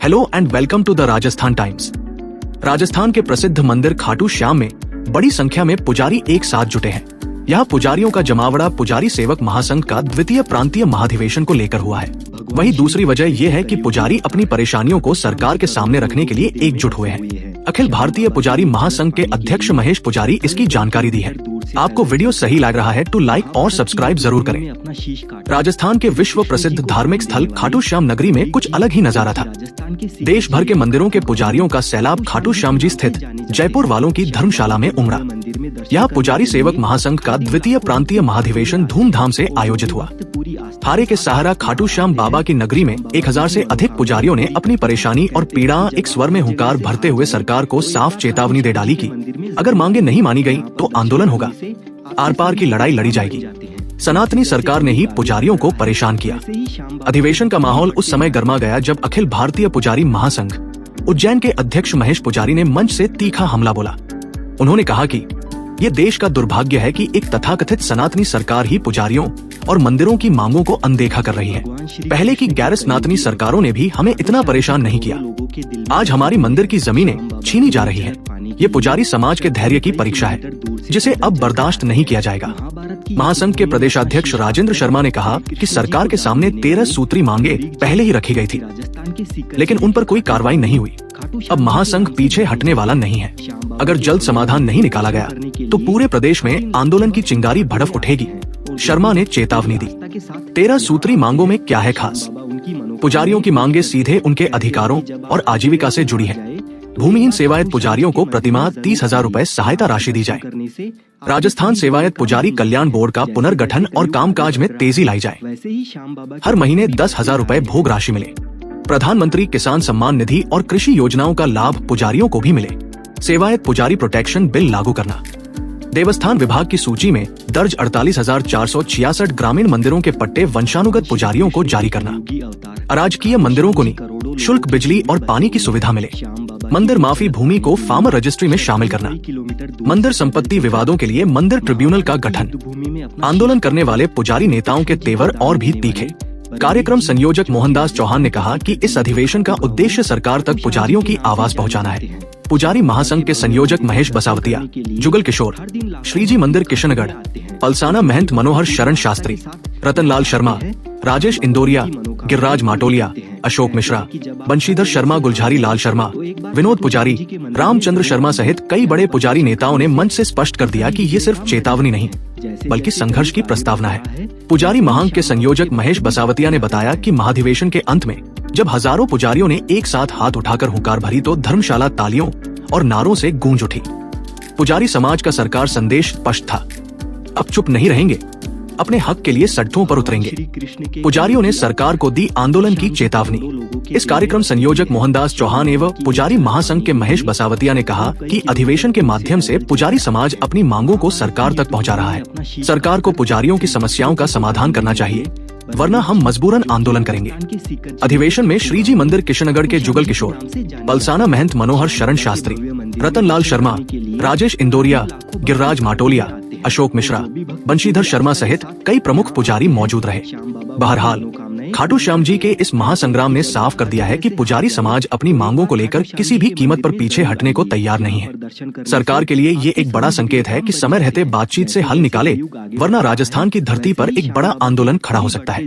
Hello and welcome to the Rajasthan Times. Rajasthan के प्रसिद्ध मंदिर खाटू श्याम में बड़ी संख्या में पुजारी एक साथ जुटे हैं। यहाँ पुजारियों का जमावड़ा पुजारी सेवक महासंघ का द्वितीय प्रांतीय महाधिवेशन को लेकर हुआ है। वहीं दूसरी वजह यह है कि पुजारी अपनी परेशानियों को सरकार के सामने रखने के लिए एकजुट हुए हैं। अखिल भारतीय पुजारी महासंघ के अध्यक्ष महेश पुजारी इसकी जानकारी दी है। आपको वीडियो सही लग रहा है तो लाइक और सब्सक्राइब जरूर करें। राजस्थान के विश्व प्रसिद्ध धार्मिक स्थल खाटू श्याम नगरी में कुछ अलग ही नजारा था। देश भर के मंदिरों के पुजारियों का सैलाब खाटू श्याम जी स्थित जयपुर वालों की धर्मशाला में उमड़ा। यहाँ पुजारी सेवक महासंघ का द्वितीय प्रांतीय महाधिवेशन धूमधाम से आयोजित हुआ। हारे के सहारा खाटू श्याम बाबा की नगरी में 1000 से अधिक पुजारियों ने अपनी परेशानी और पीड़ा एक स्वर में हुंकार भरते हुए सरकार को साफ चेतावनी दे डाली कि अगर मांगे नहीं मानी गयी तो आंदोलन होगा, आर पार की लड़ाई लड़ी जाएगी। सनातनी सरकार ने ही पुजारियों को परेशान किया। अधिवेशन का माहौल उस समय गर्मा गया जब अखिल भारतीय पुजारी महासंघ उज्जैन के अध्यक्ष महेश पुजारी ने मंच से तीखा हमला बोला। उन्होंने कहा कि ये देश का दुर्भाग्य है कि एक तथाकथित सनातनी सरकार ही पुजारियों और मंदिरों की मांगों को अनदेखा कर रही है। पहले की गैर सनातनी सरकारों ने भी हमें इतना परेशान नहीं किया। आज हमारी मंदिर की जमीनें छीनी जा रही है। ये पुजारी समाज के धैर्य की परीक्षा है जिसे अब बर्दाश्त नहीं किया जाएगा। महासंघ के प्रदेशाध्यक्ष राजेंद्र शर्मा ने कहा कि सरकार के सामने 13 सूत्री मांगे पहले ही रखी गई थी, लेकिन उन पर कोई कार्रवाई नहीं हुई। अब महासंघ पीछे हटने वाला नहीं है। अगर जल्द समाधान नहीं निकाला गया तो पूरे प्रदेश में आंदोलन की चिंगारी भड़क उठेगी। शर्मा ने चेतावनी दी। 13 सूत्री मांगों में क्या है खास? पुजारियों की मांगे सीधे उनके अधिकारों और आजीविका से जुड़ी है। भूमिहीन सेवायत पुजारियों को प्रतिमाह 30,000 रूपए सहायता राशि दी जाए। राजस्थान सेवायत पुजारी कल्याण बोर्ड का पुनर्गठन और कामकाज में तेजी लाई जाए। हर महीने 10,000 रूपए भोग राशि मिले। प्रधानमंत्री किसान सम्मान निधि और कृषि योजनाओं का लाभ पुजारियों को भी मिले। सेवायत पुजारी प्रोटेक्शन बिल लागू करना। देवस्थान विभाग की सूची में दर्ज 48,466 ग्रामीण मंदिरों के पट्टे वंशानुगत पुजारियों को जारी करना। अराजकीय मंदिरों को निःशुल्क बिजली और पानी की सुविधा मिले। मंदिर माफी भूमि को फार्मर रजिस्ट्री में शामिल करना। मंदिर संपत्ति विवादों के लिए मंदिर ट्रिब्यूनल का गठन। आंदोलन करने वाले पुजारी नेताओं के तेवर और भी तीखे। कार्यक्रम संयोजक मोहनदास चौहान ने कहा कि इस अधिवेशन का उद्देश्य सरकार तक पुजारियों की आवाज पहुंचाना है। पुजारी महासंघ के संयोजक महेश बसावतिया, जुगल किशोर, श्रीजी मंदिर किशनगढ़, पलसाना महंत मनोहर शरण शास्त्री, रतनलाल शर्मा, राजेश इंदौरिया, गिरिराज माटोलिया, अशोक मिश्रा, बंशीधर शर्मा, गुलझारी लाल शर्मा, विनोद पुजारी, रामचंद्र शर्मा सहित कई बड़े पुजारी नेताओं ने मंच से स्पष्ट कर दिया कि ये सिर्फ चेतावनी नहीं बल्कि संघर्ष की प्रस्तावना है। पुजारी महासंघ के संयोजक महेश बसावतिया ने बताया कि महाधिवेशन के अंत में जब हजारों पुजारियों ने एक साथ हाथ उठाकर हुंकार भरी तो धर्मशाला तालियों और नारों से गूंज उठी। पुजारी समाज का सरकार संदेश स्पष्ट था, अब चुप नहीं रहेंगे, अपने हक के लिए सड़कों पर उतरेंगे। पुजारियों ने सरकार को दी आंदोलन की चेतावनी। इस कार्यक्रम संयोजक मोहनदास चौहान एवं पुजारी महासंघ के महेश बसावतिया ने कहा कि अधिवेशन के माध्यम से पुजारी समाज अपनी मांगों को सरकार तक पहुंचा रहा है। सरकार को पुजारियों की समस्याओं का समाधान करना चाहिए, वरना हम मजबूरन आंदोलन करेंगे। अधिवेशन में श्रीजी मंदिर किशनगढ़ के जुगल किशोर, पलसाना महंत मनोहर शरण शास्त्री, रतनलाल शर्मा, राजेश इंदौरिया, गिरिराज माटोलिया, अशोक मिश्रा, बंशीधर शर्मा सहित कई प्रमुख पुजारी मौजूद रहे। बहरहाल खाटू श्याम जी के इस महासंग्राम ने साफ कर दिया है कि पुजारी समाज अपनी मांगों को लेकर किसी भी कीमत पर पीछे हटने को तैयार नहीं है। सरकार के लिए ये एक बड़ा संकेत है कि समय रहते बातचीत से हल निकाले, वरना राजस्थान की धरती पर एक बड़ा आंदोलन खड़ा हो सकता है।